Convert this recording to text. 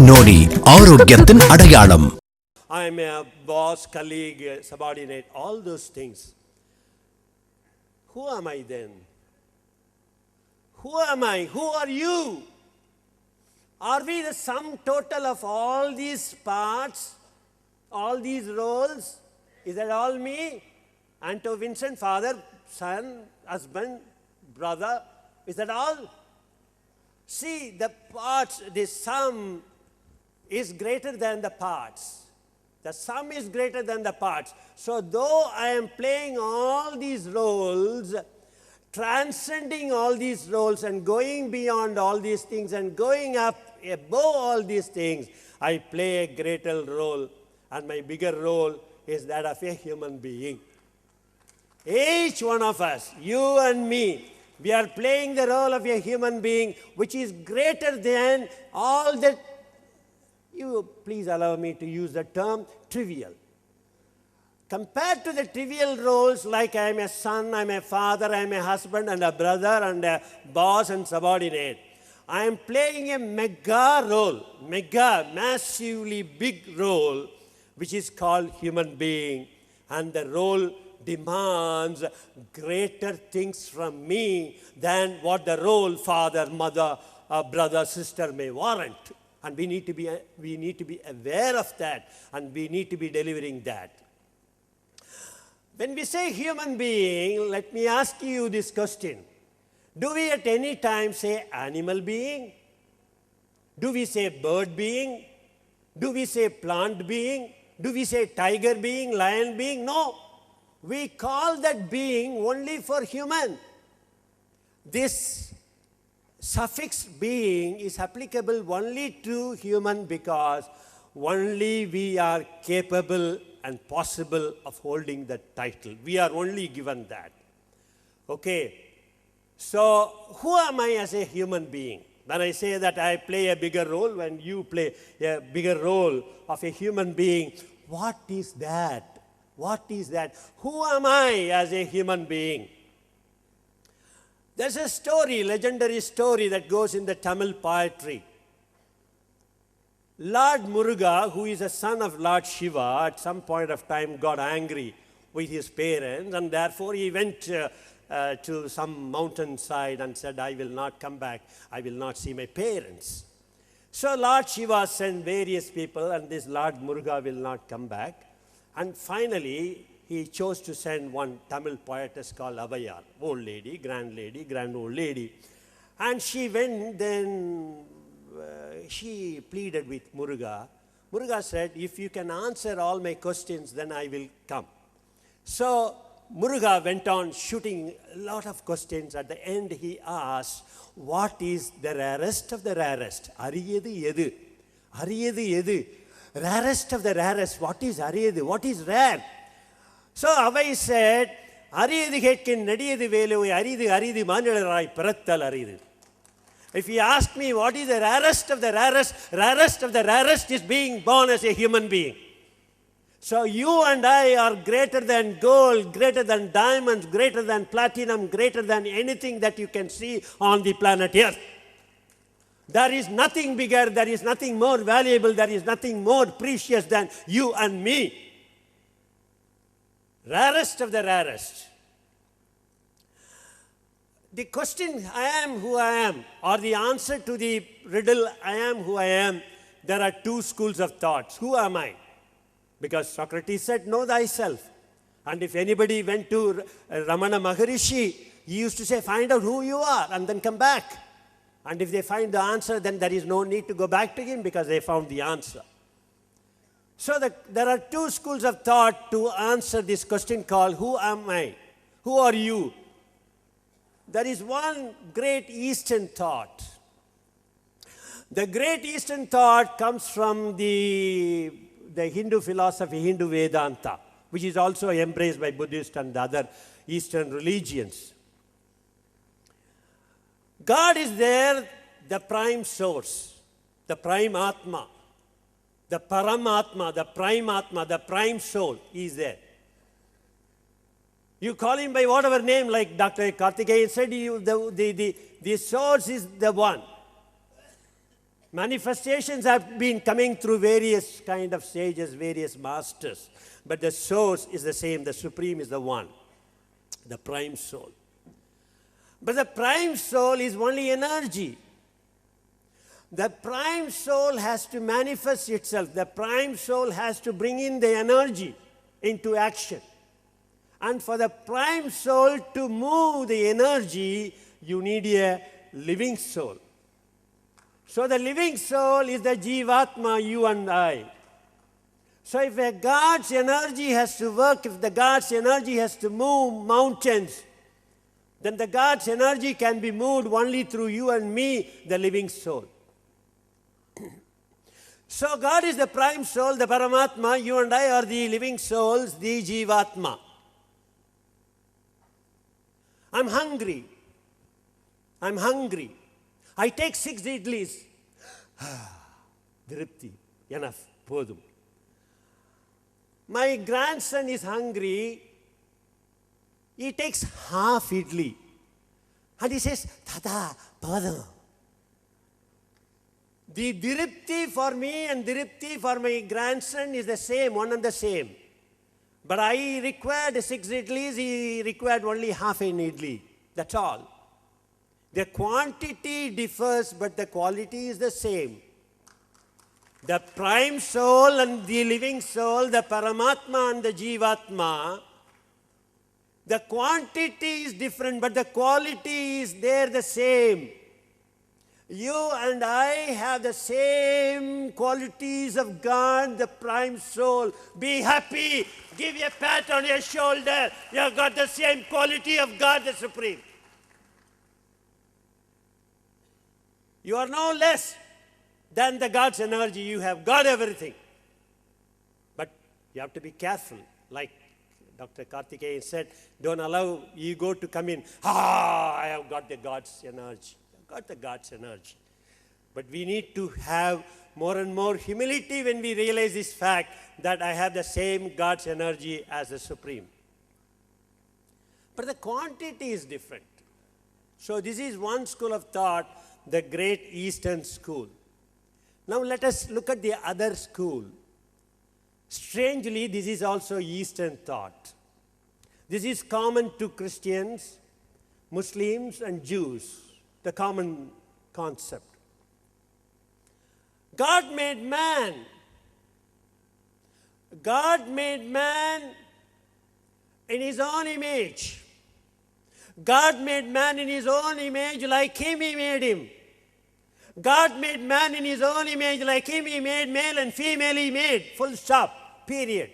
நோடி ஆரோக்கியத்தின் அடையாளம். I am a boss, colleague, subordinate, all those things. Who am I then? Who am I? Who are you? Are we the sum total of all these parts, all these roles? Is that all me? Anto Vincent, father, son, husband, brother, is that all? See, the parts, the sum is greater than the parts. The sum is greater than the parts. So though I am playing all these roles, transcending all these roles and going beyond all these things and going up above all these things, I play a greater role, and my bigger role is that of a human being. Each one of us, you and me, we are playing the role of a human being which is greater than all that. You please allow me to use the term trivial. Compared to the trivial roles like I am a son, I am a father, I am a husband and a brother and a boss and subordinate, I am playing a mega role, massively big role, which is called human being, and the role demands greater things from me than what the role father, mother, brother, sister may warrant. And we need to be aware of that, and we need to be delivering that. When we say human being, let me ask you this question. Do we at any time say animal being? Do we say bird being? Do we say plant being? Do we say tiger being, lion being? No. We call that being only for human. This suffix being is applicable only to human because only we are capable and possible of holding that title. We are only given that. Okay. So who am I as a human being? When I say that I play a bigger role, when you play a bigger role of a human being, what is that? What is that? Who am I as a human being? There's a story, legendary story that goes in the Tamil poetry. Lord Muruga, who is a son of Lord Shiva, at some point of time got angry with his parents, and therefore he went to some mountainside and said, I will not come back, I will not see my parents. So Lord Shiva sent various people, and this Lord Muruga will not come back. And finally, he chose to send one Tamil poetess called Avayar, old lady, grand old lady. And she went, then she pleaded with Muruga. Muruga said, if you can answer all my questions, then I will come. So Muruga went on shooting a lot of questions. At the end, he asked, what is the rarest of the rarest? Ariyadu edu? Ariyadu edu? Rarest of the rarest. What is ariyadu? What is rare? So Avai said, Ariyadu ketkin nadiyadu veloi aridu aridu maanilarai pirattal aridu. If you ask me what is the rarest of the rarest is being born as a human being. So you and I are greater than gold, greater than diamonds, greater than platinum, greater than anything that you can see on the planet Earth. There is nothing bigger, there is nothing more valuable, there is nothing more precious than you and me. Rarest of the rarest. The question, I am who I am, or the answer to the riddle, I am who I am, there are two schools of thoughts. Who am I? Because Socrates said, know thyself. And if anybody went to Ramana Maharishi, he used to say, find out who you are and then come back. And if they find the answer, then there is no need to go back to him because they found the answer. So there are two schools of thought to answer this question called, who am I? Who are you? There is one great Eastern thought. The great Eastern thought comes from the Hindu philosophy, Hindu Vedanta, which is also embraced by Buddhist and other Eastern religions. God is there, the prime source, the prime Atma, the Paramatma, the prime Atma, the prime soul is there. You call him by whatever name, like Dr. Karthikeyan said, the source is the one. Manifestations have been coming through various kind of stages, various masters. But the source is the same. The Supreme is the one, the prime soul. But the prime soul is only energy. The prime soul has to manifest itself. The prime soul has to bring in the energy into action. And for the prime soul to move the energy, you need a living soul. So the living soul is the Jivatma, you and I. So if a God's energy has to work, if the God's energy has to move mountains, then the God's energy can be moved only through you and me, the living soul. So God is the prime soul, the Paramatma. You and I are the living souls, the Jivatma. I'm hungry. I'm hungry. I take 6 idlis. Dripti. Enough. Podum. My grandson is hungry. He takes half idli. And he says, Tata, podum. The dripti for me and dripti for my grandson is the same, one and the same. But I required 6 idlis, he required only half an idli. That's all. The quantity differs, but the quality is the same. The prime soul and the living soul, the Paramatma and the Jivatma, the quantity is different, but the quality is there the same. You and I have the same qualities of God, the prime soul. Be happy. Give a pat on your shoulder. You have got the same quality of God, the Supreme. You are no less than the God's energy. You have got everything. But you have to be careful. Like Dr. Karthikeyan said, don't allow ego to come in. I have got the God's energy. Got the God's energy. But we need to have more and more humility when we realize this fact that I have the same God's energy as the Supreme. But the quantity is different. So this is one school of thought, the Great Eastern School. Now let us look at the other school. Strangely, this is also Eastern thought. This is common to Christians, Muslims, and Jews. The common concept. God made man. God made man in his own image. God made man in his own image, like him he made him. God made man in his own image, like him he made, male and female he made. Full stop. Period.